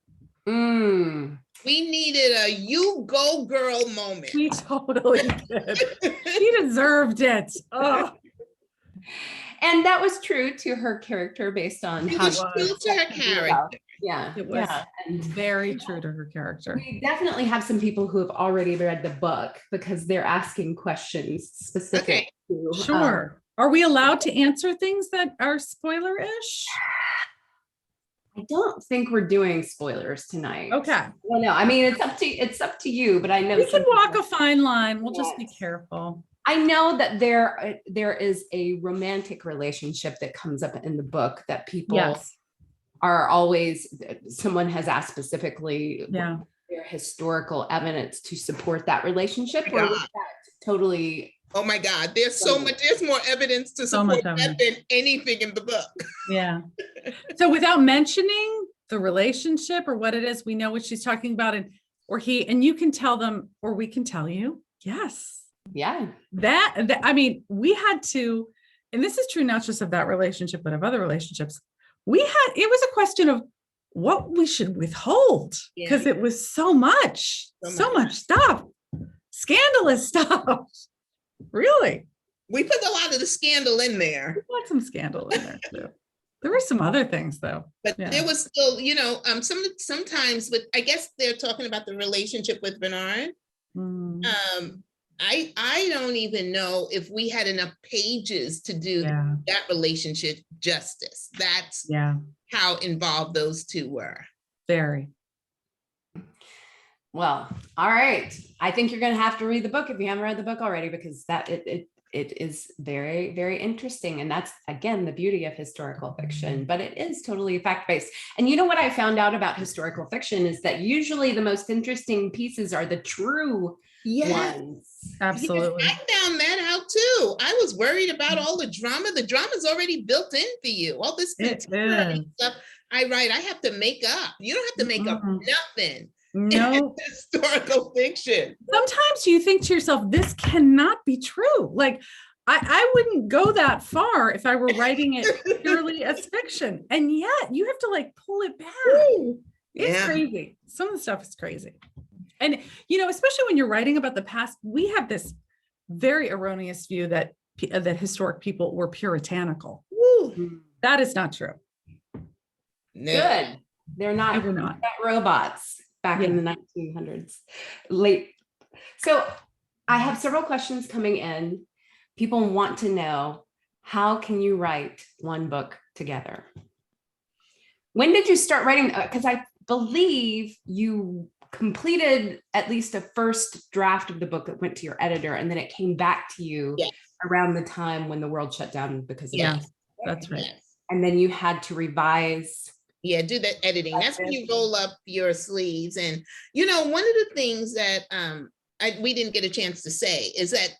We needed a "you go girl" moment. We totally did. She deserved it. Oh. And that was true to her character based on It how was true to her character. Yeah, It was and very true to her character. we definitely have some people who have already read the book because they're asking questions specific to Sure. Are we allowed to answer things that are spoiler-ish? I don't think we're doing spoilers tonight. Okay. Well, no, I mean it's up to you, but I know We can some walk people- a fine line. We'll just be Yes. careful. I know that there is a romantic relationship that comes up in the book that people are always, someone has asked specifically Yeah. their historical evidence to support that relationship, Oh my or was God. that totally Oh my God, there's more evidence to So much support that than anything in the book. Yeah. So without mentioning the relationship or what it is, we know what she's talking about, and you can tell them, or we can tell you, yes. yeah. That I mean, we had to, and this is true not just of that relationship, but of other relationships. It was a question of what we should withhold, because it was so much stuff, scandalous stuff. Really? We put a lot of the scandal in there, We had some scandal in there too. There were some other things though. but Yeah. there was still, you know, sometimes, but I guess they're talking about the relationship with Bernard. Mm, I don't even know if we had enough pages to do yeah. that relationship justice. That's Yeah. how involved those two were. Very. Well, all right. I think you're going to have to read the book if you haven't read the book already, because it is very, very interesting. And that's, again, the beauty of historical fiction, but it is totally fact-based. And you know what I found out about historical fiction is that usually the most interesting pieces are the true ones. Absolutely. I found that out too. I was worried about all the drama. The drama's already built in for you. All this It contemporary is. stuff I have to make up. You don't have to make up nothing. No. Historical fiction. Sometimes you think to yourself, this cannot be true. Like I wouldn't go that far if I were writing it purely as fiction. And yet you have to like pull it back. It's Yeah. crazy. Some of the stuff is crazy. And, especially when you're writing about the past, we have this very erroneous view that historic people were puritanical. Woo. That is not true. No. Good. They're They not were not. robots back in the 1900s. Late. So I have several questions coming in. People want to know, how can you write one book together? When did you start writing? Because I believe you completed at least a first draft of the book that went to your editor, and then it came back to you Yes. around the time when the world shut down because of Yeah, it. that's right. Yes. And then you had to revise. Yeah, do that editing. That's when you roll up your sleeves. And one of the things that we didn't get a chance to say is that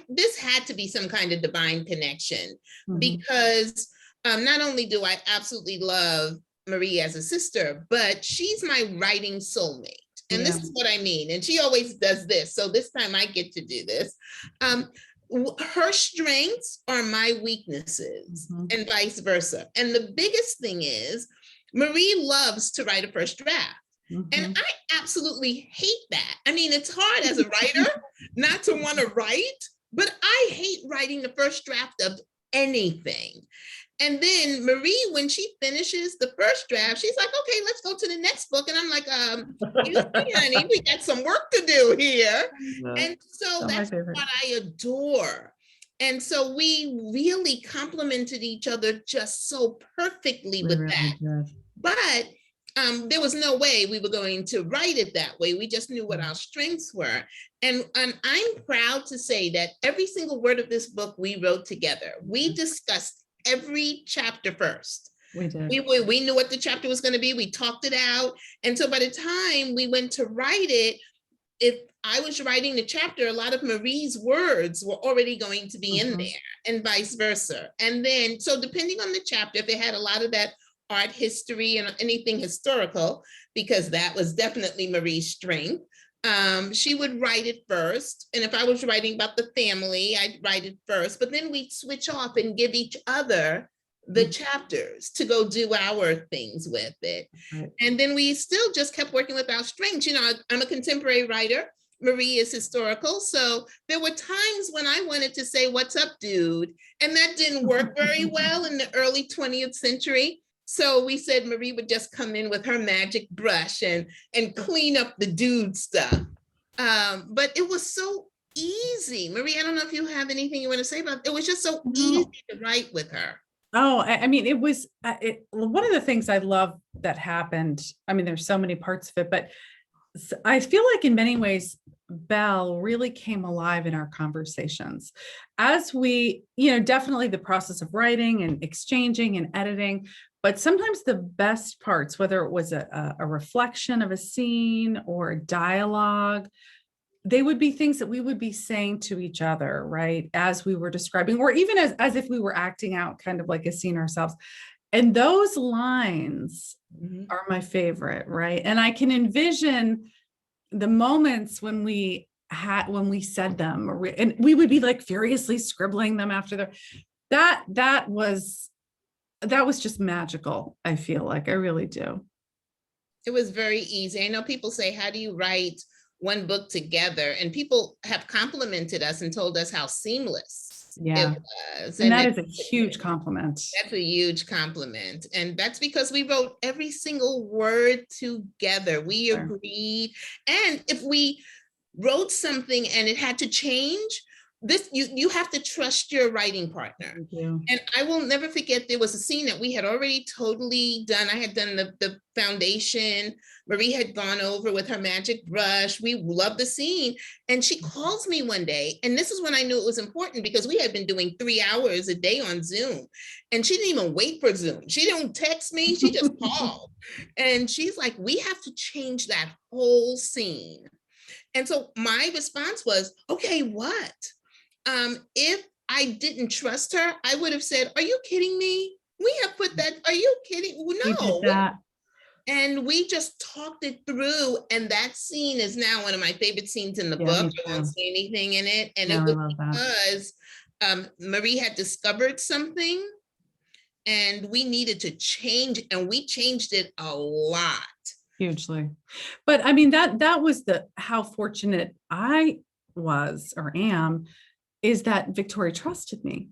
this had to be some kind of divine connection, Mhm. because not only do I absolutely love Marie as a sister, but she's my writing soulmate. And this Yeah. is what I mean. And she always does this. So this time I get to do this. Her strengths are my weaknesses, Mhm. and vice versa. And the biggest thing is, Marie loves to write a first draft. Mhm. And I absolutely hate that. I mean, it's hard as a writer not to want to write, but I hate writing the first draft of anything. And then Marie, when she finishes the first draft, she's like, okay, let's go to the next book. And I'm like, excuse me, honey, we got some work to do here. And so my that's favorite. what I adore. And so we really complemented each other just so perfectly We with really that. did. But there was no way we were going to write it that way. We just knew what our strengths were. And I'm proud to say that every single word of this book we wrote together. We discussed every chapter first. We did. We knew what the chapter was going to be. We talked it out. And so by the time we went to write it, if I was writing the chapter, a lot of Marie's words were already going to be in Mhm. there, and vice versa. And then, so depending on the chapter, if it had a lot of that art history and anything historical, because that was definitely Marie's strength, she would write it first. And if I was writing about the family, I'd write it first, but then we'd switch off and give each other the chapters to go do our things with it. Right. And then we still just kept working with our strengths. I'm a contemporary writer. Marie is historical. So there were times when I wanted to say, what's up, dude? And that didn't work very well in the early 20th century. So we said Marie would just come in with her magic brush and clean up the dude stuff. But it was so easy. Marie, I don't know if you have anything you want to say about it. It was just so easy to write with her. Oh, I mean, it was one of the things I love that happened. I mean, there's so many parts of it, but I feel like in many ways, Belle really came alive in our conversations as we, definitely the process of writing and exchanging and editing, but sometimes the best parts, whether it was a reflection of a scene or a dialogue, they would be things that we would be saying to each other, right? As we were describing, or even as if we were acting out kind of like a scene ourselves. And those lines are my favorite, right? And I can envision the moments when we said them, and we would be like furiously scribbling them after that was just magical. I feel like I really do. It was very easy. I know people say, how do you write one book together? And people have complimented us and told us how seamless it was. And that is a huge compliment. That's a huge compliment. And that's because we wrote every single word together. We agreed. And if we wrote something and it had to change, you have to trust your writing partner. And I will never forget, there was a scene that we had already totally done. I had done the foundation. Marie had gone over with her magic brush. We loved the scene. And she calls me one day. And this is when I knew it was important, because we had been doing 3 hours a day on Zoom. And she didn't even wait for Zoom. She didn't text me. She just called. And she's like, we have to change that whole scene. And so my response was, okay, what? If I didn't trust her, I would have said, are you kidding me? We have put that, are you kidding? No. And we just talked it through. And that scene is now one of my favorite scenes in the book. I won't say anything in it. And it was because Marie had discovered something and we needed to change, and we changed it a lot. Hugely. But I mean, that was how fortunate I was or am, is that Victoria trusted me.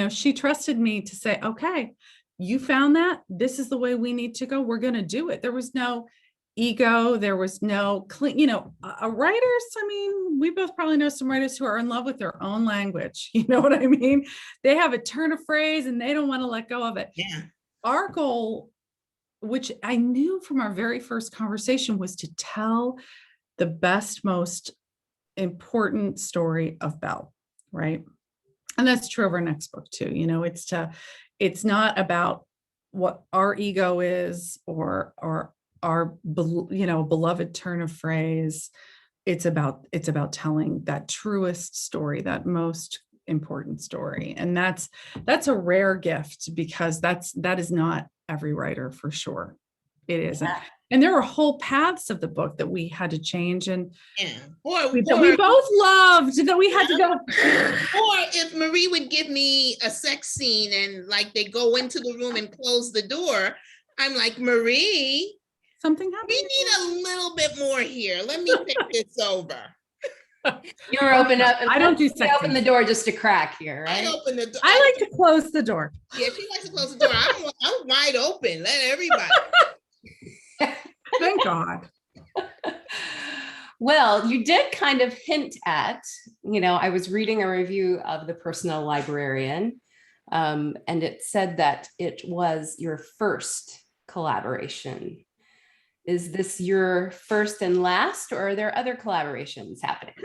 She trusted me to say, okay, you found that, this is the way we need to go. We're going to do it. There was no ego. There was no clean, writers. I mean, we both probably know some writers who are in love with their own language. You know what I mean? They have a turn of phrase and they don't want to let go of it. Yeah. Our goal, which I knew from our very first conversation, was to tell the best, most important story of Belle, right? And that's true of our next book too. It's not about what our ego is or our beloved turn of phrase. It's about telling that truest story, that most important story. And that's a rare gift, because that is not every writer, for sure. It isn't. Yeah. And there were whole paths of the book that we had to change, and Yeah. that we both loved, that we had to go. Or if Marie would give me a sex scene and like they go into the room and close the door, I'm like, Marie, Something happened. we need a little bit more here. Let me take this over. You were open up. I don't do sex Open the scenes. door just a crack here, I right? open the door. I like to close the door. Yeah, she likes to close the door. I'm wide open. Let everybody. Thank God. Well, you did kind of hint at, I was reading a review of The Personal Librarian, and it said that it was your first collaboration. Is this your first and last, or are there other collaborations happening?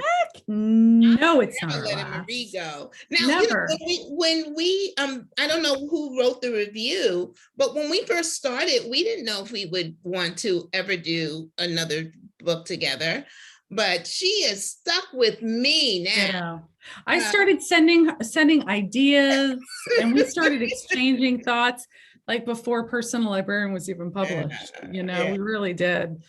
No, it's Never not. letting our Marie last. go. Now, Never. when we I don't know who wrote the review, but when we first started, we didn't know if we would want to ever do another book together. But she is stuck with me now. Yeah. I started sending ideas, and we started exchanging thoughts like before Personal Librarian was even published. Yeah. We really did.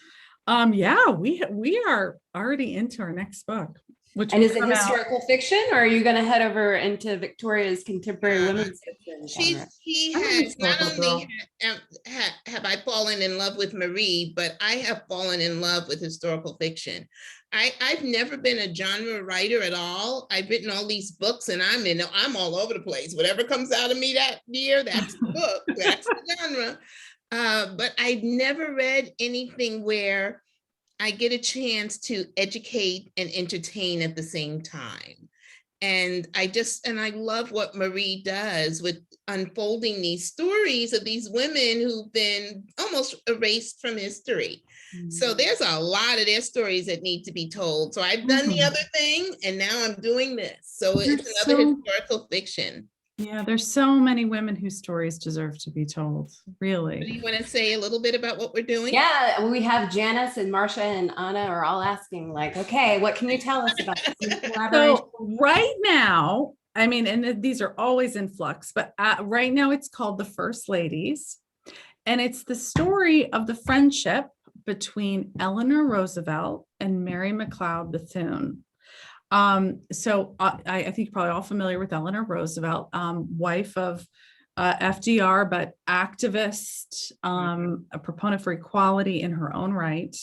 Yeah, we are already into our next book, which And will is it come out. historical fiction, or are you going to head over into Victoria's contemporary women's fiction genre? She I'm a has not historical only have I fallen in love with Marie, but I have fallen in love with historical fiction. I've never been a genre writer at all. I've written all these books and I'm all over the place. Whatever comes out of me that year, that's the book, that's the genre. But I've never read anything where I get a chance to educate and entertain at the same time. And I love what Marie does with unfolding these stories of these women who've been almost erased from history. So there's a lot of their stories that need to be told. So I've done the other thing, and now I'm doing this. So it's another historical fiction. Yeah, there's so many women whose stories deserve to be told, really. Do you want to say a little bit about what we're doing? Yeah, we have Janice and Marcia and Anna are all asking, like, okay, what can you tell us about this new collaboration? So right now, I mean, and these are always in flux, but right now it's called The First Ladies. And it's the story of the friendship between Eleanor Roosevelt and Mary McLeod Bethune. So I think you're probably all familiar with Eleanor Roosevelt, wife of FDR, but activist, a proponent for equality in her own right.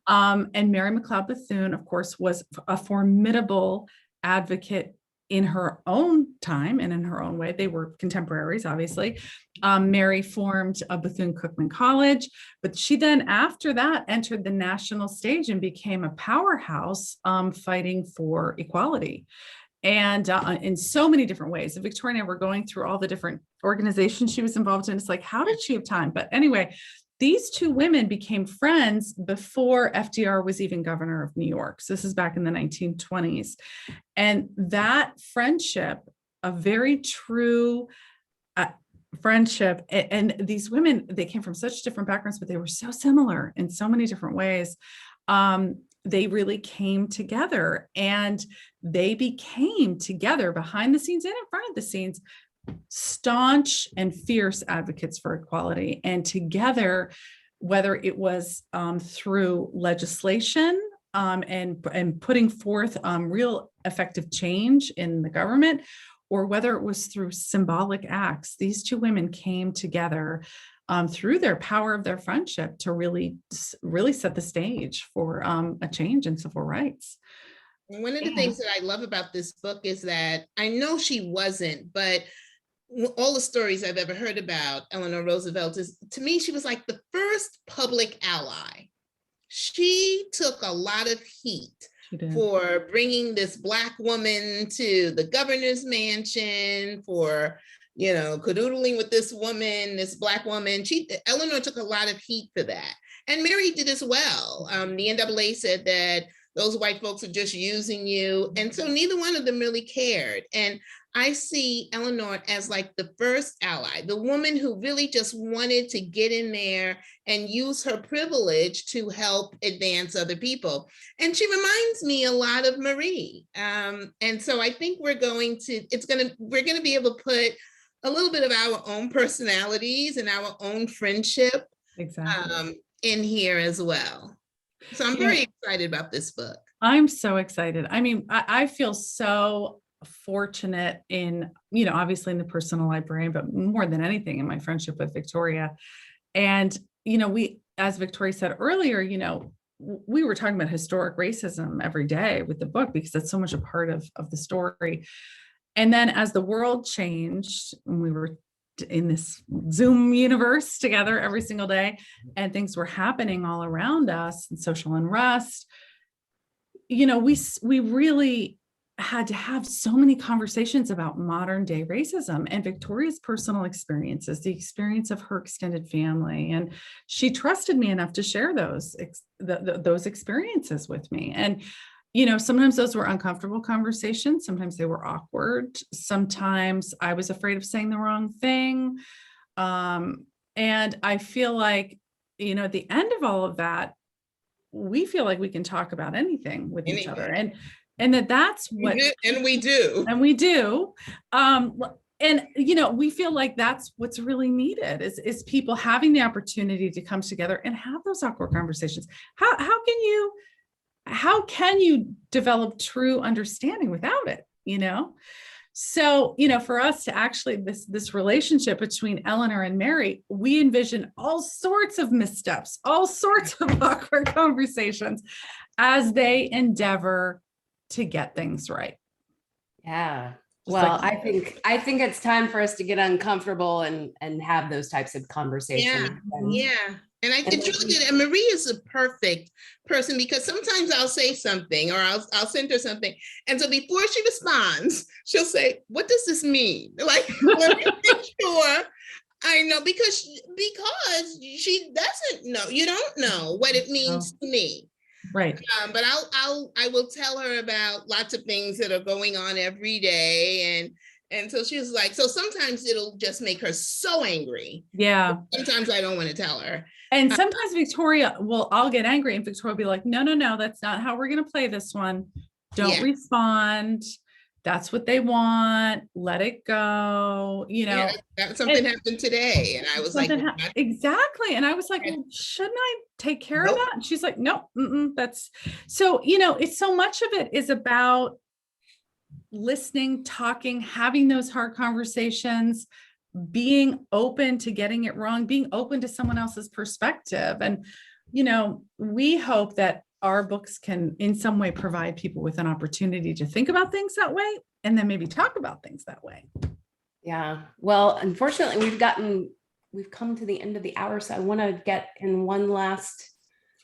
And Mary McLeod Bethune, of course, was a formidable advocate in her own time and in her own way. They were contemporaries, obviously. Mary formed a Bethune-Cookman College, but she then, after that, entered the national stage and became a powerhouse fighting for equality. And in so many different ways. And Victoria and I were going through all the different organizations she was involved in. It's like, how did she have time? But anyway, these two women became friends before FDR was even governor of New York. So this is back in the 1920s. And that friendship, a very true friendship, and these women, they came from such different backgrounds, but they were so similar in so many different ways. They really came together, and they became together behind the scenes and in front of the scenes, staunch and fierce advocates for equality. And together, whether it was through legislation and putting forth real effective change in the government, or whether it was through symbolic acts, these two women came together through their power of their friendship to really set the stage for a change in civil rights. One of the Yeah. things that I love about this book is that I know she wasn't, but all the stories I've ever heard about Eleanor Roosevelt is, to me, she was like the first public ally. She took a lot of heat She did. for bringing this Black woman to the governor's mansion, for, cadoodling with this woman, this Black woman. Eleanor took a lot of heat for that. And Mary did as well. The NAA said that those white folks are just using you. And so neither one of them really cared. And I see Eleanor as like the first ally, the woman who really just wanted to get in there and use her privilege to help advance other people. And she reminds me a lot of Marie. And so I think we're going to be able to put a little bit of our own personalities and our own friendship Exactly. in here as well. So I'm very excited about this book. I'm so excited. I mean, I feel so fortunate in, obviously in the personal librarian, but more than anything in my friendship with Victoria. And, we, as Victoria said earlier, we were talking about historic racism every day with the book because that's so much a part of the story. And then as the world changed, and we were in this Zoom universe together every single day, and things were happening all around us and social unrest, we really had to have so many conversations about modern day racism and Victoria's personal experiences, the experience of her extended family. And she trusted me enough to share those experiences with me. And, sometimes those were uncomfortable conversations. Sometimes they were awkward. Sometimes I was afraid of saying the wrong thing. And I feel like, at the end of all of that, we feel like we can talk about anything with each other. And that's what, and we do. And we do. And, we feel like that's what's really needed is people having the opportunity to come together and have those awkward conversations. How can you develop true understanding without it? So, for us to actually this relationship between Eleanor and Mary, we envision all sorts of missteps, all sorts of awkward conversations as they endeavor to get things right. Yeah. Just Well, like- I think it's time for us to get uncomfortable and have those types of conversations. Yeah. And it's really good. And Marie is a perfect person because sometimes I'll say something or I'll send her something. And so before she responds, she'll say, what does this mean? Like, let me make sure I know because she doesn't know. You don't know what it means to me. Right. But I will tell her about lots of things that are going on every day. And so she was like, so sometimes it'll just make her so angry. Yeah. Sometimes I don't want to tell her. And sometimes Victoria I'll get angry and Victoria will be like, no, that's not how we're going to play this one. Don't respond. That's what they want. Let it go. Something happened today. And I was like, exactly. And I was like, well, shouldn't I take care of that? And she's like, no, that's so, it's so much of it is about listening, talking, having those hard conversations, being open to getting it wrong, being open to someone else's perspective. And, we hope that our books can in some way provide people with an opportunity to think about things that way and then maybe talk about things that way. Yeah. Well, unfortunately, we've come to the end of the hour. So I want to get in one last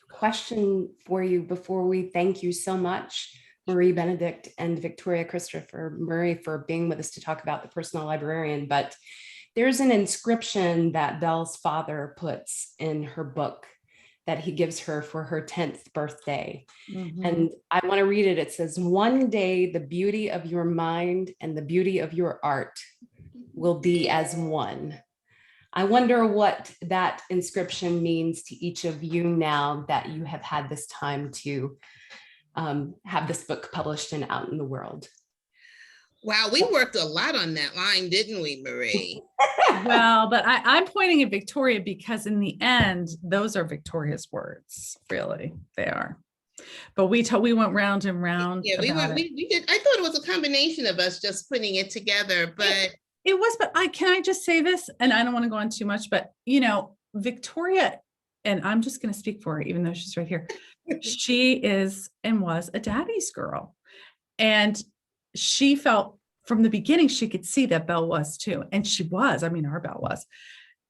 question for you before we thank you so much, Marie Benedict and Victoria Christopher Murray, for being with us to talk about the personal librarian. But there's an inscription that Belle's father puts in her book that he gives her for her 10th birthday. Mm-hmm. And I want to read it. It says, one day the beauty of your mind and the beauty of your art will be as one. I wonder what that inscription means to each of you now that you have had this time to have this book published and out in the world. Wow, we worked a lot on that line, didn't we, Marie? Well, but I'm pointing at Victoria because in the end, those are Victoria's words, really, they are. But we went round and round Yeah, we about were, it. we did, I thought it was a combination of us just putting it together, but It was, but can I just say this? And I don't want to go on too much, but Victoria, and I'm just going to speak for her, even though she's right here. She is and was a daddy's girl. And she felt from the beginning, she could see that Belle was too. And she was, I mean, our Belle was.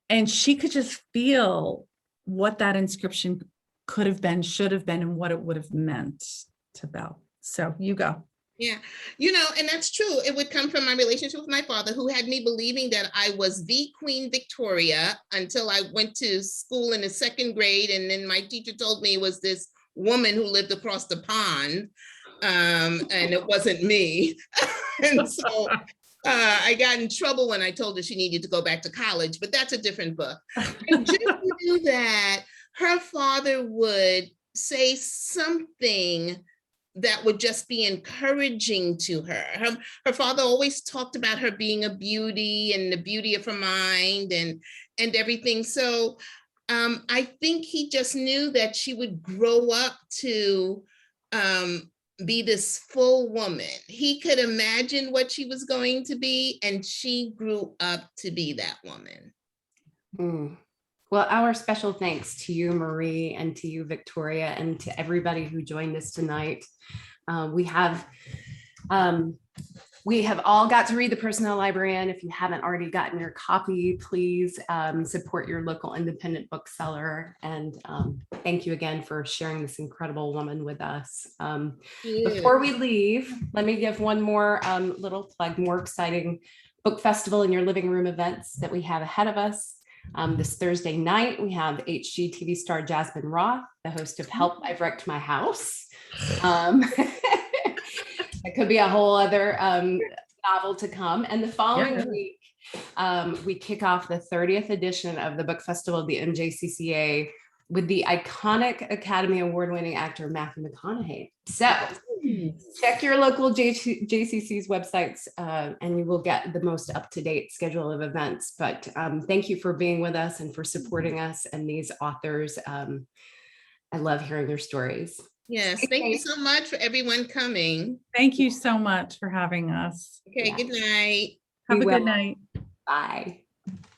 And she could just feel what that inscription could have been, should have been, and what it would have meant to Belle. So you go. yeah, and that's true. It would come from my relationship with my father, who had me believing that I was the Queen Victoria until I went to school in the second grade. And then my teacher told me it was this woman who lived across the pond. And it wasn't me. And so I got in trouble when I told her she needed to go back to college, but that's a different book. I just knew that her father would say something that would just be encouraging to her. Her father always talked about her being a beauty and the beauty of her mind and everything. So I think he just knew that she would grow up to be this full woman. He could imagine what she was going to be, and she grew up to be that woman. Mm. Well, our special thanks to you, Marie, and to you, Victoria, and to everybody who joined us tonight. We have all got to read The Personal Librarian. If you haven't already gotten your copy, please support your local independent bookseller. And thank you again for sharing this incredible woman with us. Before we leave, let me give one more little plug, more exciting book festival in your living room events that we have ahead of us. This Thursday night, we have HGTV star Jasmine Roth, the host of Help, I've Wrecked My House. It could be a whole other novel to come. And the following week, we kick off the 30th edition of the Book Festival of the MJCCA with the iconic Academy Award-winning actor Matthew McConaughey. So check your local JCC's websites and you will get the most up-to-date schedule of events. But thank you for being with us and for supporting us and these authors. I love hearing your stories. Yes, thank you so much for everyone coming. Thank you so much for having us. Okay, good night. Have We a good will. night. Bye.